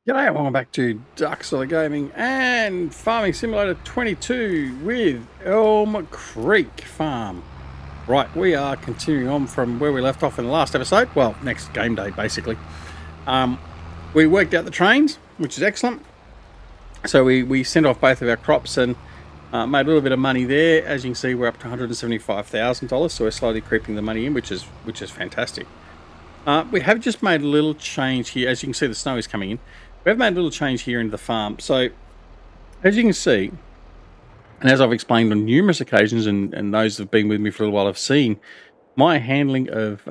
G'day and welcome back to Duxler Gaming and Farming Simulator 22 with Elm Creek Farm. Right, we are continuing on from where we left off in the last episode. Well, next game day, basically. We worked out the trains, which is excellent. So we sent off both of our crops and made a little bit of money there. As you can see, we're up to $175,000, so we're slowly creeping the money in, which is fantastic. We have just made a little change here. As you can see, the snow is coming in. We've made a little change here into the farm. So, as you can see, and as I've explained on numerous occasions, and those that have been with me for a little while have seen, my handling of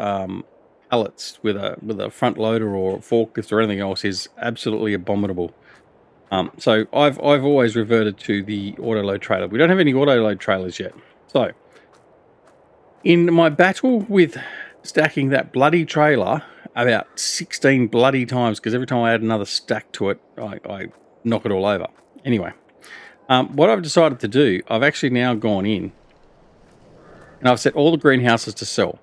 pallets with a front loader or forklift or anything else is absolutely abominable. So I've always reverted to the auto load trailer. We don't have any auto load trailers yet. So, in my battle with stacking that bloody trailer about 16 bloody times, because every time I add another stack to it, I knock it all over. Anyway, what I've decided to do, I've actually now gone in and I've set all the greenhouses to sell.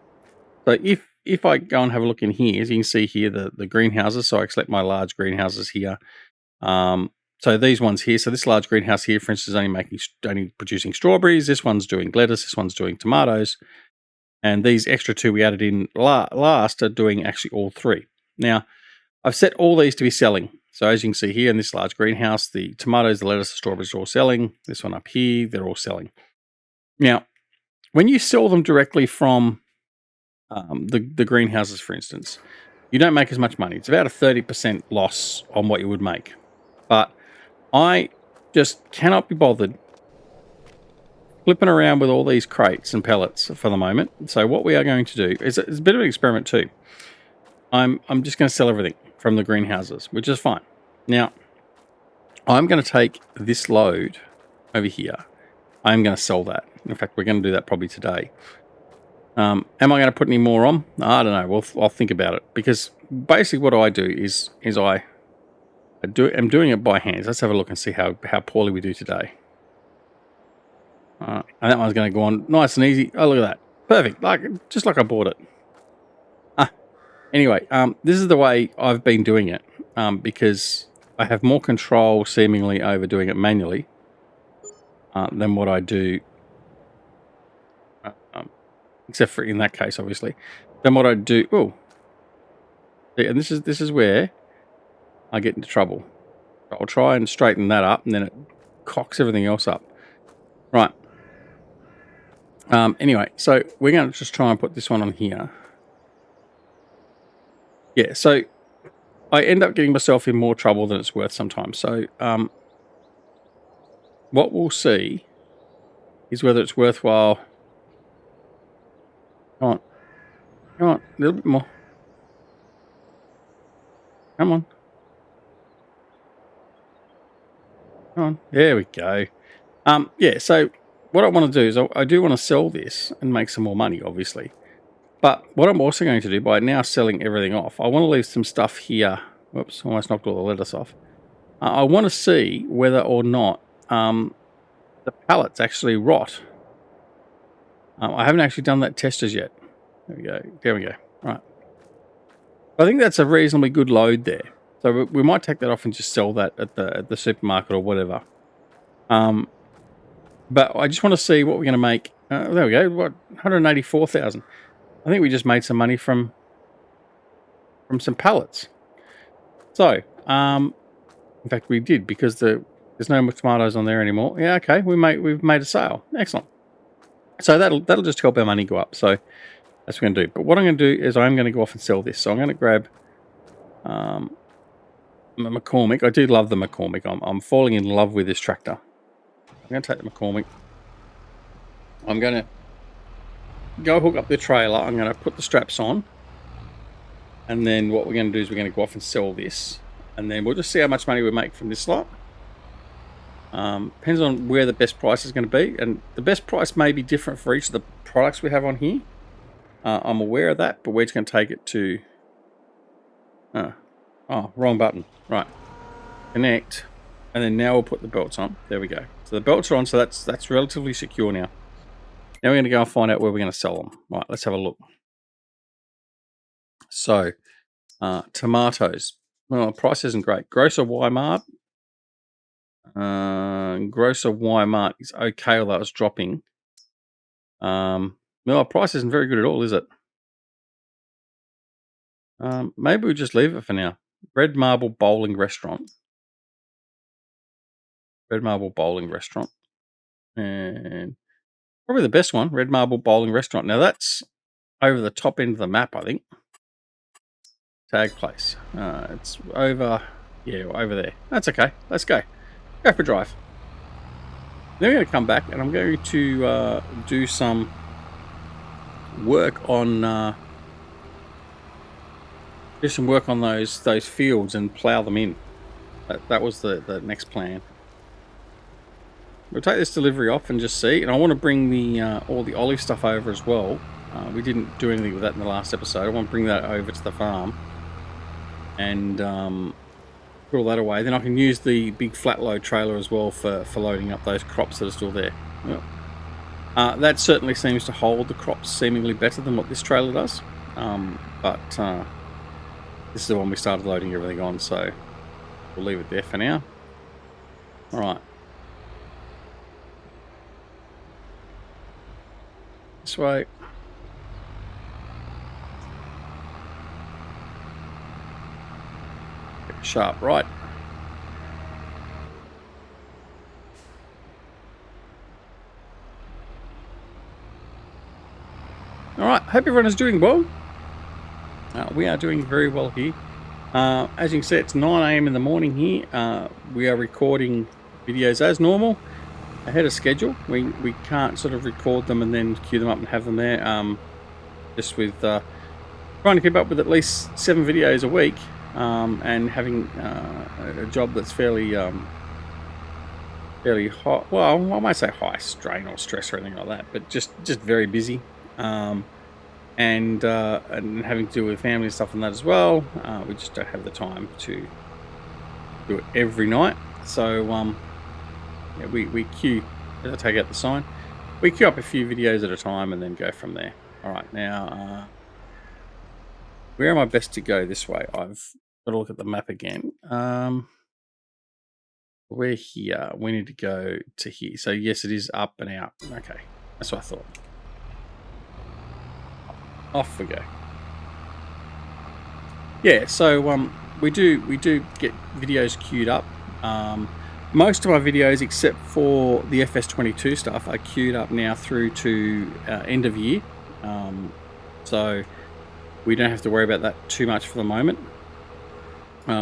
So if I go and have a look in here, as you can see here, the greenhouses, so I select my large greenhouses here. So these ones here, so this large greenhouse here, for instance, is only producing strawberries. This one's doing lettuce. This one's doing tomatoes. And these extra two we added in last are doing actually all three. Now, I've set all these to be selling. So as you can see here in this large greenhouse, the tomatoes, the lettuce, the strawberries are all selling. This one up here, they're all selling. Now, when you sell them directly from the greenhouses, for instance, you don't make as much money. It's about a 30% loss on what you would make. But I just cannot be bothered flipping around with all these crates and pellets for the moment. So what we are going to do is it's a bit of an experiment too. I'm just going to sell everything from the greenhouses, which is fine. Now, I'm going to take this load over here. I'm going to sell that. In fact, we're going to do that probably today. Am I going to put any more on? I don't know. I'll think about it, because basically what I do is I'm doing it by hand. Let's have a look and see how poorly we do today. And that one's going to go on nice and easy. Oh, look at that. Perfect. Just like I bought it. Anyway, this is the way I've been doing it, because I have more control seemingly over doing it manually than what I do, except for in that case, obviously, than what I do. Oh, and this is where I get into trouble. I'll try and straighten that up, and then it cocks everything else up. Right. Anyway, so we're going to just try and put this one on here. Yeah, so I end up getting myself in more trouble than it's worth sometimes. So what we'll see is whether it's worthwhile. Come on, a little bit more. Come on. There we go. Yeah, so what I want to do is I do want to sell this and make some more money, obviously. But what I'm also going to do, by now selling everything off, I want to leave some stuff here. Whoops, almost knocked all the lettuce off. I want to see whether or not the pallets actually rot. I haven't actually done that test as yet. There we go. Right. I think that's a reasonably good load there. So we might take that off and just sell that at the supermarket or whatever. But I just want to see what we're going to make. There we go. What, 184,000. I think we just made some money from some pallets. So, in fact, we did, because there's no more tomatoes on there anymore. Yeah, okay. We've made a sale. Excellent. So that'll just help our money go up. So that's what we're going to do. But what I'm going to do is I'm going to go off and sell this. So I'm going to grab a McCormick. I do love the McCormick. I'm falling in love with this tractor. I'm going to take the McCormick. I'm going to go hook up the trailer. I'm going to put the straps on. And then what we're going to do is we're going to go off and sell this. And then we'll just see how much money we make from this lot. Depends on where the best price is going to be. And the best price may be different for each of the products we have on here. I'm aware of that, but we're just going to take it to... Oh, wrong button. Right. Connect. And then now we'll put the belts on. There we go. So the belts are on, so that's relatively secure now. Now we're going to go and find out where we're going to sell them. Right, let's have a look. So, tomatoes. Well, the price isn't great. Grocer Weimar. Grocer Weimar is okay, although it's dropping. No, the price isn't very good at all, is it? Maybe we just leave it for now. Red Marble Bowling Restaurant. Red Marble Bowling Restaurant. And probably the best one, Red Marble Bowling Restaurant. Now that's over the top end of the map, I think. Tag place. It's over, yeah, over there. That's okay. Let's go. Go for a drive. Then we're going to come back and I'm going to do some work on those fields and plow them in. That was the next plan. We'll take this delivery off and just see. And I want to bring the all the olive stuff over as well. We didn't do anything with that in the last episode. I want to bring that over to the farm and put all that away. Then I can use the big flat load trailer as well for loading up those crops that are still there. Yep. That certainly seems to hold the crops seemingly better than what this trailer does. But this is the one we started loading everything on, so we'll leave it there for now. All right. This way. Sharp right. All right, hope everyone is doing well. We are doing very well here. As you can see, it's 9 AM in the morning here. We are recording videos as normal, ahead of schedule. We can't sort of record them and then queue them up and have them there. Just with trying to keep up with at least 7 videos a week, and having a job that's fairly high. Well, I might say high strain or stress or anything like that, but just very busy. And having to deal with family and stuff and that as well. We just don't have the time to do it every night. So yeah, we queue. As I take out the sign, we queue up a few videos at a time and then go from there. All right, now where am I best to go this way? I've got to look at the map again. We're here. We need to go to here. So yes, it is up and out. Okay, that's what I thought. Off we go. Yeah, so we do get videos queued up. Most of my videos, except for the FS22 stuff, are queued up now through to end of year. So we don't have to worry about that too much for the moment,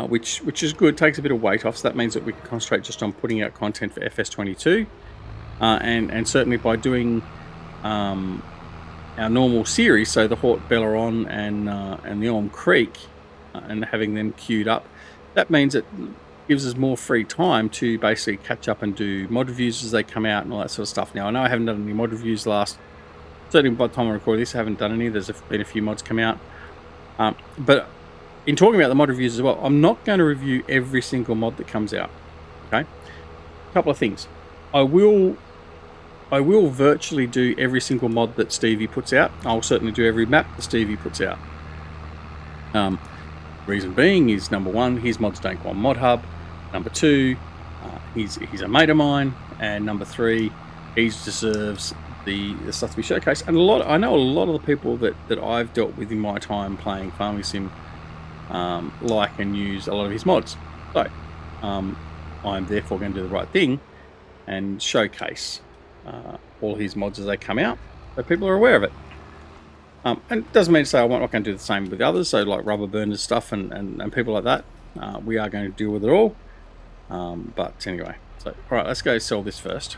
which is good. Takes a bit of weight off, so that means that we can concentrate just on putting out content for FS22, and certainly by doing our normal series, so the Hort Belleron and the Elm Creek, and having them queued up, that means it gives us more free time to basically catch up and do mod reviews as they come out and all that sort of stuff. Now, I know I haven't done any mod reviews certainly by the time I record this, I haven't done any. There's been a few mods come out. But in talking about the mod reviews as well, I'm not going to review every single mod that comes out. Okay? A couple of things. I will virtually do every single mod that Stevie puts out. I'll certainly do every map that Stevie puts out. Reason being is, number one, his mods don't go on Mod Hub. Number two, he's a mate of mine. And number three, he deserves the stuff to be showcased. And I know a lot of the people that I've dealt with in my time playing Farming Sim like and use a lot of his mods. So I'm therefore going to do the right thing and showcase all his mods as they come out, so people are aware of it. And it doesn't mean to say I'm not going to do the same with others, so like rubber burners stuff and people like that. We are going to deal with it all. But anyway, so all right, let's go sell this first.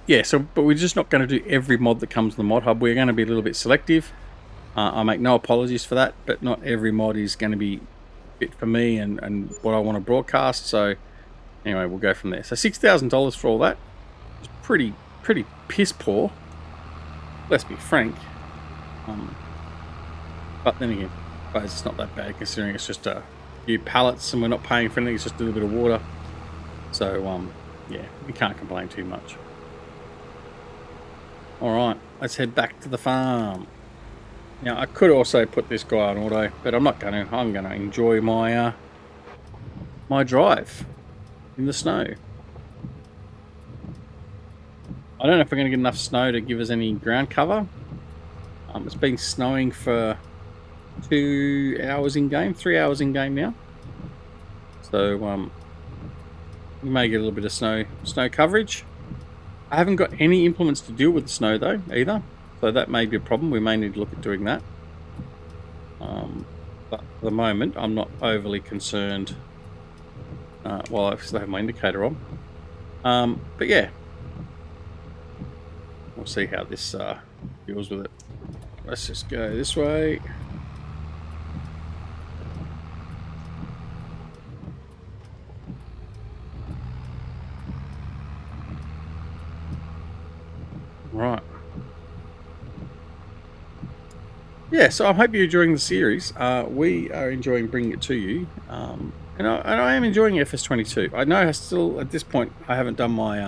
Yeah, so but we're just not going to do every mod that comes to the Mod Hub. We're going to be a little bit selective. I make no apologies for that, but not every mod is going to be fit for me and what I want to broadcast. So anyway, we'll go from there. So $6,000 for all that is pretty piss poor. Let's be frank. But then again, I suppose it's not that bad considering it's just a few pallets and we're not paying for anything. It's just a little bit of water. So yeah, we can't complain too much. All right, let's head back to the farm. Now I could also put this guy on auto, but I'm not going to. I'm going to enjoy my my drive in the snow. I don't know if we're going to get enough snow to give us any ground cover. It's been snowing for 2 hours in game, 3 hours in game now. So we may get a little bit of snow coverage. I haven't got any implements to deal with the snow though either, so that may be a problem. We may need to look at doing that. But for the moment, I'm not overly concerned. Well, I still have my indicator on. But yeah, we'll see how this deals with it. Let's just go this way. Right. Yeah, so I hope you're enjoying the series. We are enjoying bringing it to you. And I am enjoying FS22. I know still, at this point, I haven't done my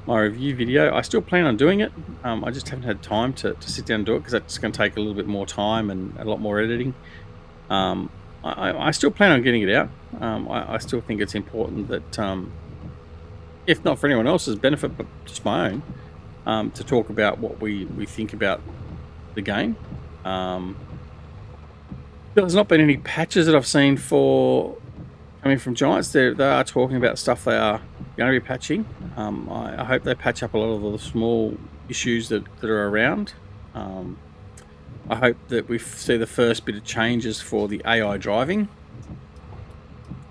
my review video. I still plan on doing it. I just haven't had time to sit down and do it because that's going to take a little bit more time and a lot more editing. I still plan on getting it out. I still think it's important that, if not for anyone else's benefit, but just my own, to talk about what we think about the game. There's not been any patches that I've seen for coming from Giants. They are talking about stuff they are going to be patching. I hope they patch up a lot of the small issues that are around. I hope that we see the first bit of changes for the AI driving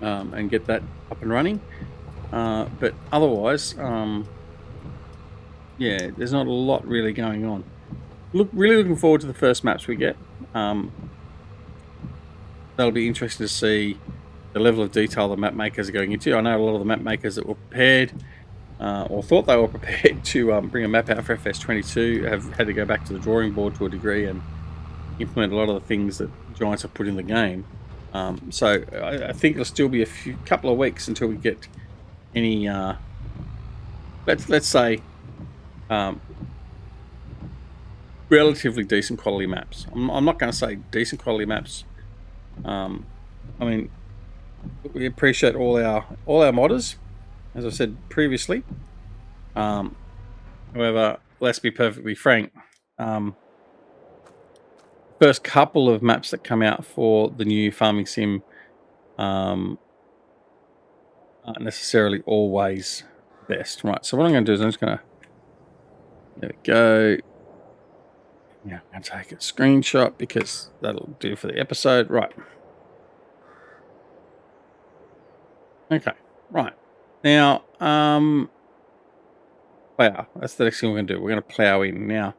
and get that up and running. But otherwise, yeah, there's not a lot really going on. Really looking forward to the first maps we get. That'll be interesting to see the level of detail the map makers are going into. I know a lot of the map makers that were prepared or thought they were prepared to bring a map out for FS22 have had to go back to the drawing board to a degree and implement a lot of the things that Giants have put in the game. So I think it'll still be couple of weeks until we get any let's say relatively decent quality maps. I'm not going to say decent quality maps. I mean, we appreciate all our modders, as I said previously. However, let's be perfectly frank. First couple of maps that come out for the new farming sim aren't necessarily always best. Right, so what I'm going to do is I'm just going to, there we go. Yeah, I'm going to take a screenshot because that'll do for the episode. Right. Okay, right. Now, plow. That's the next thing we're going to do. We're going to plow in now.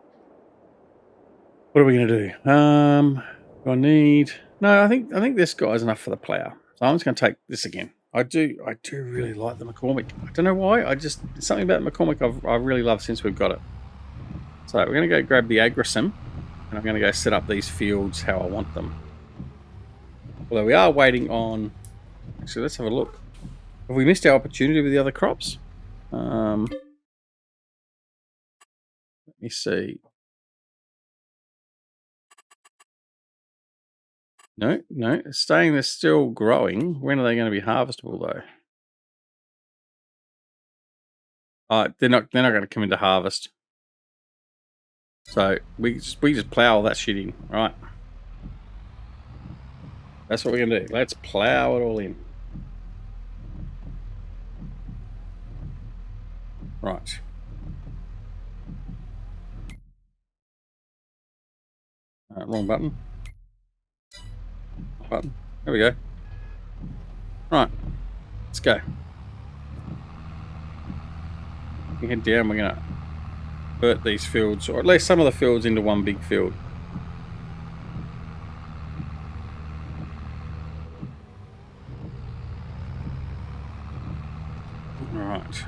What are we going to do? Do I need... No, I think this guy's enough for the plow. So I'm just going to take this again. I do really like the McCormick. I don't know why. It's something about McCormick I really love since we've got it. So we're going to go grab the Agrosim, and I'm going to go set up these fields how I want them. Although we are waiting on... Actually, let's have a look. Have we missed our opportunity with the other crops? Let me see. No, it's staying there, still growing. When are they going to be harvestable though? They're not going to come into harvest. So we just plow all that shit in, right? That's what we're going to do. Let's plow it all in. Right. Wrong button. Button. There we go. Right. Let's go. We head down. We're going to convert these fields, or at least some of the fields, into one big field. Right.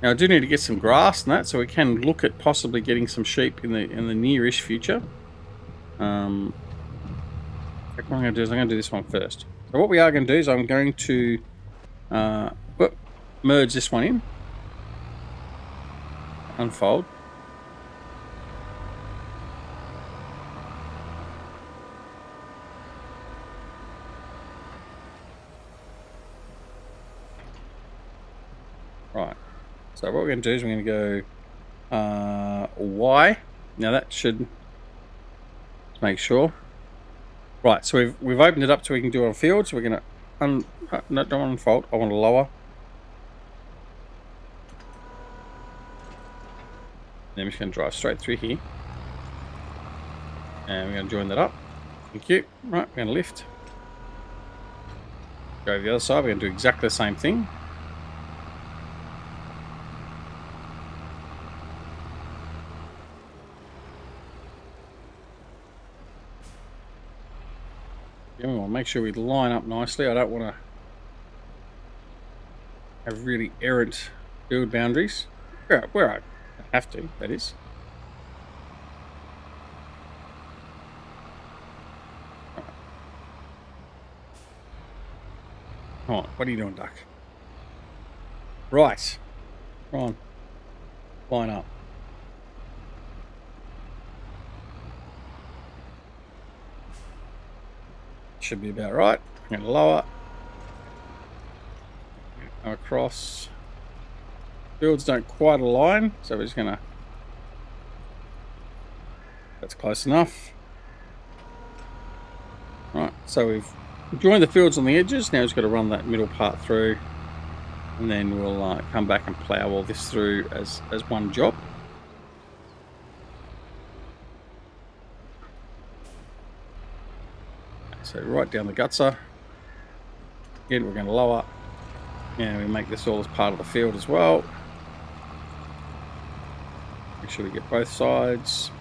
Now I do need to get some grass and that, so we can look at possibly getting some sheep in the nearish future. What I'm going to do is I'm going to do this one first. So what we are going to do is I'm going to merge this one in. Unfold. Right. So what we're going to do is we're going to go Y. Now that should make sure. Right. So we've opened it up so we can do it on field. So we're going to no, don't want to unfold. I want to lower. Then we're just going to drive straight through here. And we're going to join that up. Thank you. Right, we're going to lift. Go to the other side. We're going to do exactly the same thing. Yeah, we want to make sure we line up nicely. I don't want to have really errant build boundaries. Where I have to, that is. Come on, what are you doing, duck? Right. Come on. Line up. Should be about right. I'm going to lower. Go across. Fields don't quite align, so we're just going to... That's close enough. Right, so we've joined the fields on the edges. Now we've just got to run that middle part through. And then we'll come back and plough all this through as one job. So right down the gutser. Again, we're going to lower. And we make this all as part of the field as well. Make sure we get both sides.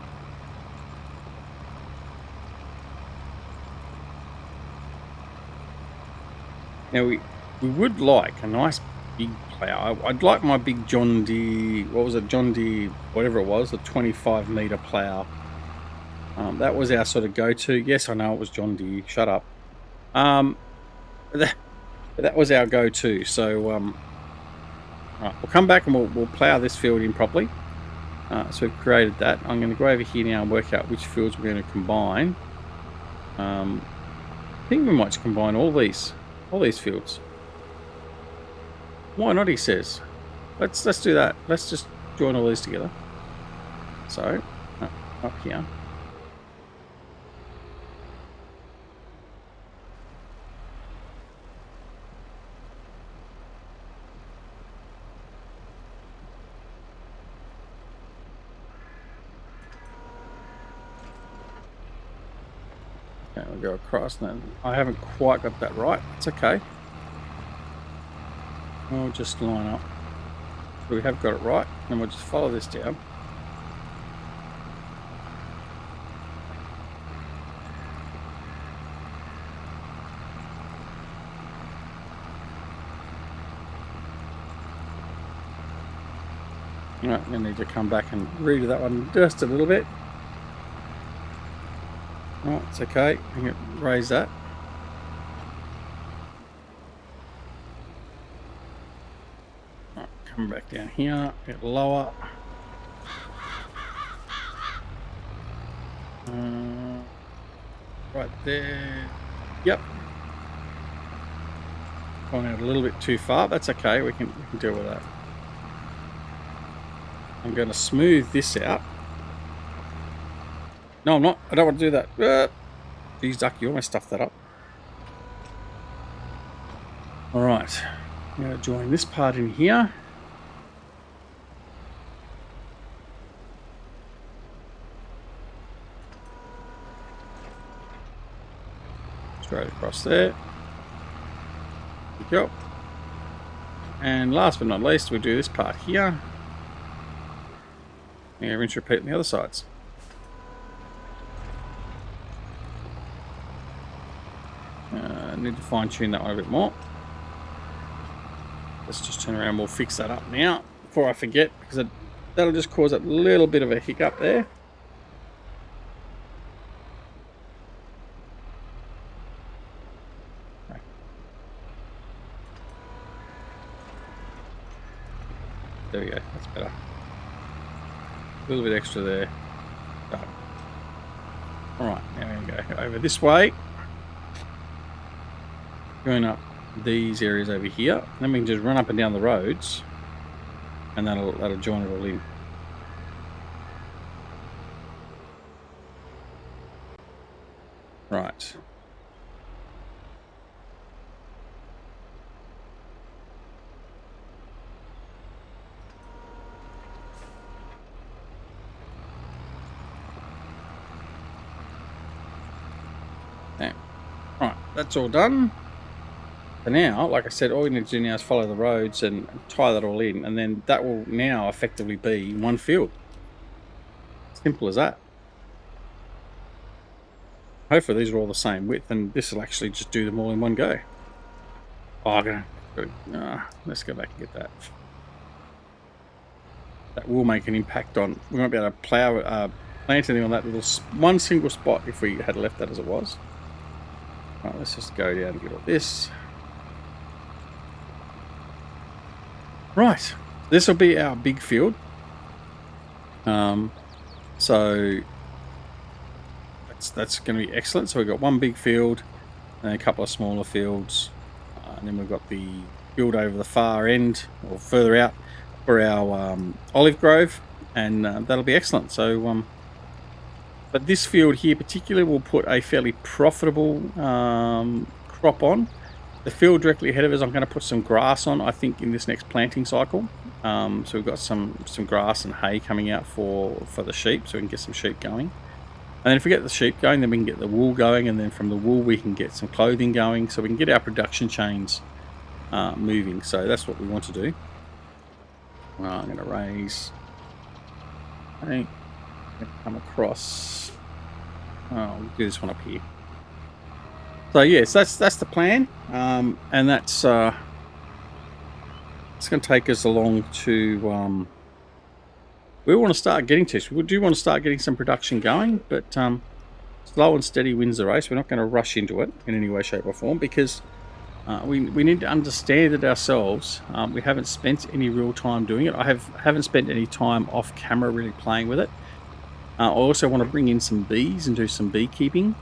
Now we would like a nice big plough. I'd like my big John Deere, what was it, John Deere, whatever it was, the 25 metre plough. That was our sort of go-to. Yes, I know it was John Deere. Shut up. That was our go-to. So, right, we'll come back and we'll plough this field in properly. So we've created that. I'm going to go over here now and work out which fields we're going to combine. I think we might just combine all these fields. Why not? He says. Let's do that. Let's just join all these together. So, up here. We'll go across, and I haven't quite got that right. It's okay. We'll just line up. So we have got it right, and we'll just follow this down. Right, we need to come back and redo that one just a little bit. Oh, it's okay. I can raise that. Right, come back down here, get lower. Right there. Yep. Going out a little bit too far. That's okay. We can deal with that. I'm going to smooth this out. No, I'm not. I don't want to do that. Geez, duck, you almost stuffed that up. All right. I'm going to join this part in here. Straight across there. There we go. And last but not least, we do this part here. And rinse repeat on the other sides. Need to fine tune that one a bit more. Let's just turn around. We'll fix that up now before I forget, because that'll just cause a little bit of a hiccup there. There we go. That's better. A little bit extra there. Done. All right, now we go over this way. Going up these areas over here. Then we can just run up and down the roads, and that'll join it all in. Right. There. Right, that's all done. So now, like I said, all we need to do now is follow the roads and tie that all in, and then that will now effectively be one field. Simple as that. Hopefully these are all the same width, and this will actually just do them all in one go. Oh, let's go back and get that. That will make an impact on. We won't be able to plant anything on that little one single spot if we had left that as it was. Right, let's just go down and get all this. Right, this will be our big field. So that's going to be excellent. So we've got one big field and a couple of smaller fields, and then we've got the field over the far end or further out for our olive grove, and that'll be excellent. So but this field here particularly will put a fairly profitable crop on. The field directly ahead of us, I'm going to put some grass on, I think, in this next planting cycle. So we've got some grass and hay coming out for the sheep, so we can get some sheep going. And then if we get the sheep going, then we can get the wool going, and then from the wool we can get some clothing going, so we can get our production chains moving. So that's what we want to do. I'm going to raise. Okay, come across. We'll do this one up here. So yes, that's the plan, and that's it's going to take us along to we want to start getting to. So we do want to start getting some production going, but slow and steady wins the race. We're not going to rush into it in any way, shape, or form, because we need to understand it ourselves. We haven't spent any real time doing it. I haven't spent any time off camera really playing with it. I also want to bring in some bees and do some beekeeping.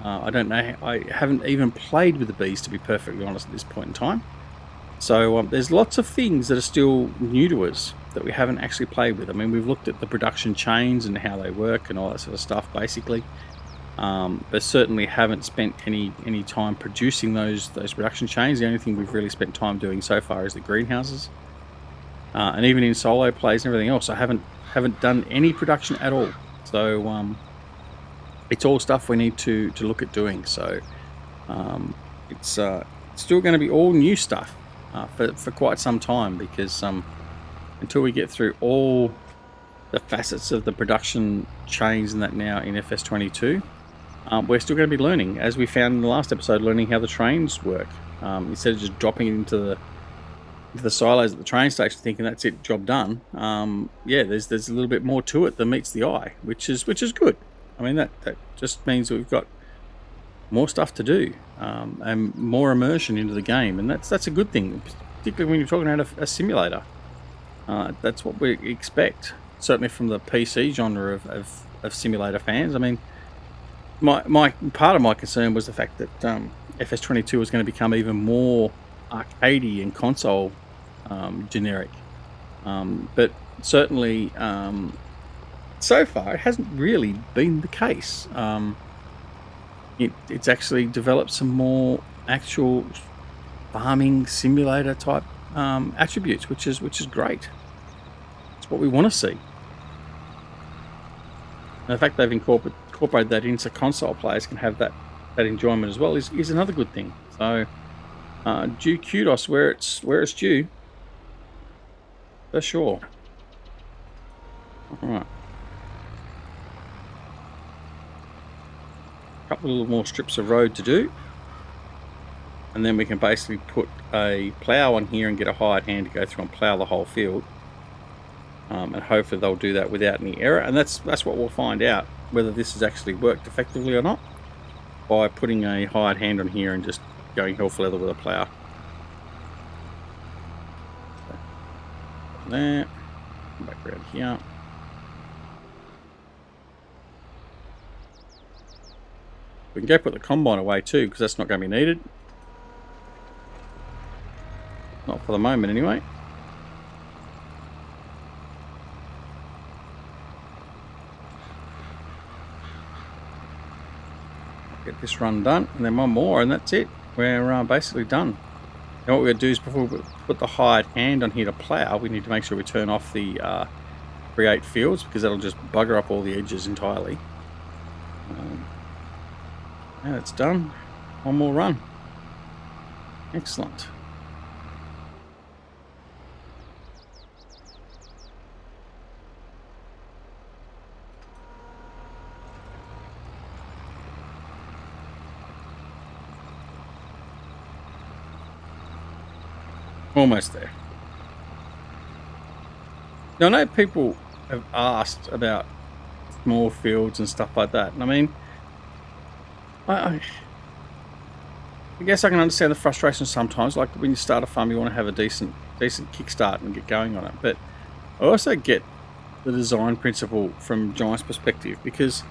I don't know. I haven't even played with the bees, to be perfectly honest, at this point in time. So there's lots of things that are still new to us that we haven't actually played with. I mean, we've looked at the production chains and how they work and all that sort of stuff, basically. But certainly haven't spent any time producing those production chains. The only thing we've really spent time doing so far is the greenhouses. And even in solo plays and everything else, I haven't done any production at all. So it's all stuff we need to look at doing. So it's still going to be all new stuff for quite some time, because until we get through all the facets of the production chains and that now in FS22, we're still going to be learning, as we found in the last episode, learning how the trains work. Instead of just dropping it into the silos at the train station thinking that's it, job done. Yeah, there's a little bit more to it than meets the eye, which is good. I mean, that just means that we've got more stuff to do, and more immersion into the game, and that's a good thing, particularly when you're talking about a simulator. That's what we expect, certainly from the PC genre of simulator fans. I mean, my part of my concern was the fact that FS22 was going to become even more arcadey and console generic, but certainly so far it hasn't really been the case. It's actually developed some more actual farming simulator type attributes, which is great. It's what we want to see. And the fact they've incorporated that into console players can have that enjoyment as well is another good thing. So due kudos where it's due, for sure. All right. A couple of more strips of road to do, and then we can basically put a plough on here and get a hired hand to go through and plough the whole field, and hopefully they'll do that without any error. And that's what we'll find out, whether this has actually worked effectively or not, by putting a hired hand on here and just going hell for leather with a plough. there. Come back around here. We can go put the combine away too, because that's not going to be needed. Not for the moment, anyway. Get this run done, and then one more, and that's it. We're basically done. Now what we're going to do is, before we put the hired hand on here to plough, we need to make sure we turn off the create fields, because that'll just bugger up all the edges entirely. Now it's done. One more run. Excellent. Almost there. Now, I know people have asked about small fields and stuff like that, and I mean, I guess I can understand the frustration sometimes. Like when you start a farm, you want to have a decent kickstart and get going on it. But I also get the design principle from Giant's perspective, because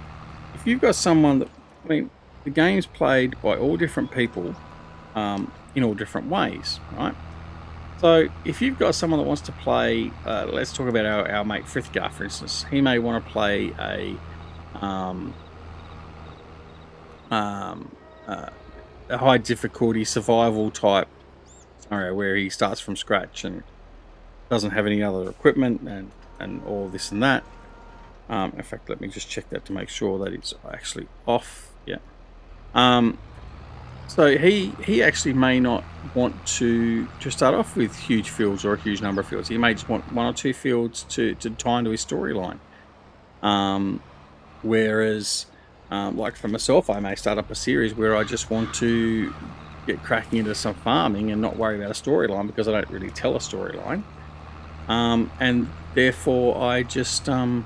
if you've got someone that, I mean, the game's played by all different people in all different ways, right? So if you've got someone that wants to play, let's talk about our mate Frithgar, for instance. He may want to play a high difficulty survival type scenario where he starts from scratch and doesn't have any other equipment and all this and that. In fact, let me just check that to make sure that it's actually off. Yeah. So he actually may not want to start off with huge fields or a huge number of fields. He may just want one or two fields to tie into his storyline. Whereas, like for myself, I may start up a series where I just want to get cracking into some farming and not worry about a storyline, because I don't really tell a storyline. And therefore I just I'll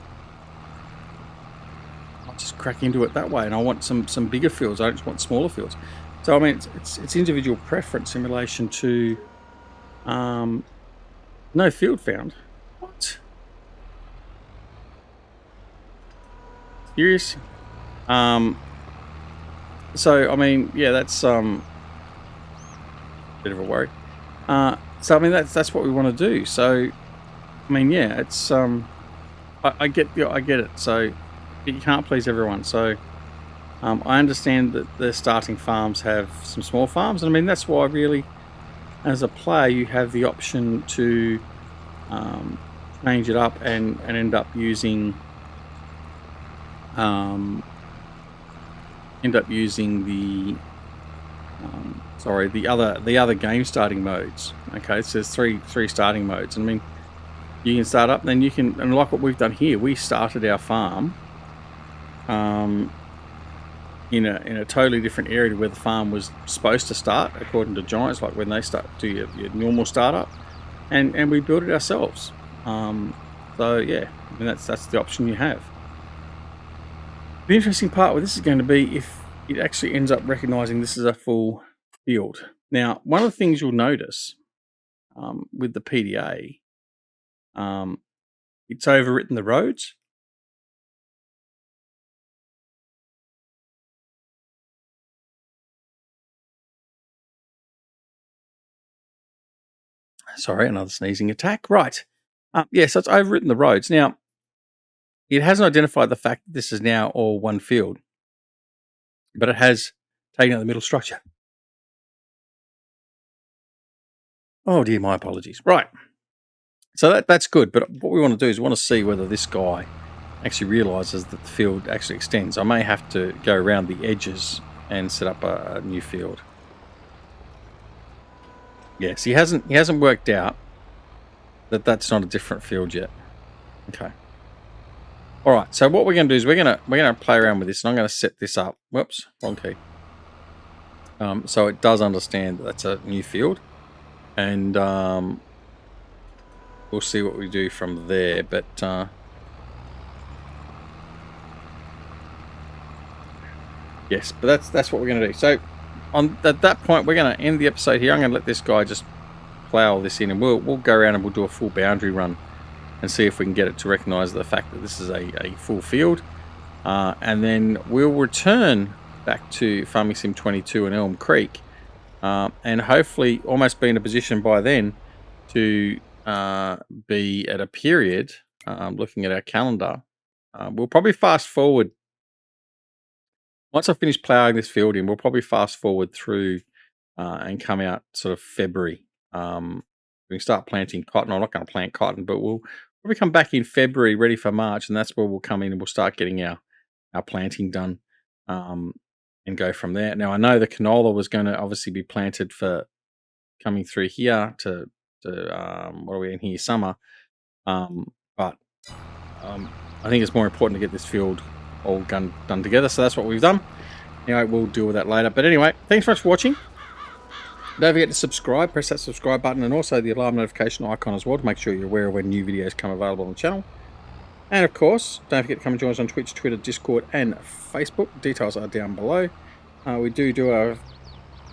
just crack into it that way. And I want some bigger fields. I don't just want smaller fields. So I mean, it's individual preference in relation to no field found. What? Serious? So I mean, yeah, that's bit of a worry. So I mean, that's what we want to do. So I mean, yeah, it's I get it. So you can't please everyone. So I understand that the starting farms have some small farms, and I mean that's why really, as a player, you have the option to change it up and end up using the the other game starting modes. Okay, so there's three starting modes. I mean, you can start up, then you can, and like what we've done here, we started our farm in a totally different area to where the farm was supposed to start, according to Giants, like when they do your normal startup, and we built it ourselves. So yeah, I mean that's the option you have. The interesting part with this is going to be if it actually ends up recognizing this is a full field. Now, one of the things you'll notice with the PDA, it's overwritten the roads. Sorry, another sneezing attack. Right. Yeah, so it's overwritten the roads. Now, it hasn't identified the fact that this is now all one field, but it has taken out the middle structure. Oh dear, my apologies. Right. So that's good, but what we want to do is we want to see whether this guy actually realizes that the field actually extends. I may have to go around the edges and set up a new field. Yes, he hasn't worked out that that's not a different field yet. Okay. All right. So what we're going to do is we're going to play around with this, and I'm going to set this up. Whoops, wrong key. So it does understand that that's a new field, and we'll see what we do from there. But yes, but that's what we're going to do. So at that point, we're going to end the episode here. I'm going to let this guy just plow this in, and we'll go around and we'll do a full boundary run and see if we can get it to recognise the fact that this is a full field. And then we'll return back to Farming Sim 22 and Elm Creek, and hopefully almost be in a position by then to be at a period, looking at our calendar. We'll probably fast forward. Once I finish ploughing this field in, we'll probably fast forward through and come out sort of February. We can start planting cotton. I'm not going to plant cotton, but we'll probably come back in February ready for March, and that's where we'll come in and we'll start getting our planting done, and go from there. Now, I know the canola was going to obviously be planted for coming through here to what are we in here, summer, but I think it's more important to get this field all done together, so that's what we've done. Anyway, we'll deal with that later. But anyway, thanks so much for watching. Don't forget to subscribe, press that subscribe button, and also the alarm notification icon as well to make sure you're aware of when new videos come available on the channel. And of course, don't forget to come and join us on Twitch, Twitter, Discord, and Facebook. Details are down below. We do a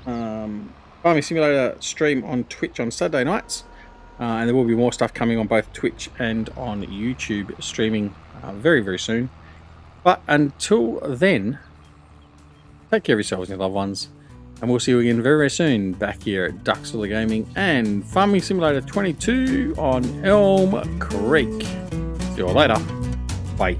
Farming Simulator stream on Twitch on Saturday nights, and there will be more stuff coming on both Twitch and on YouTube streaming very, very soon. But until then, take care of yourselves and your loved ones, and we'll see you again very, very soon back here at Duxville Gaming and Farming Simulator 22 on Elm Creek. See you all later. Bye.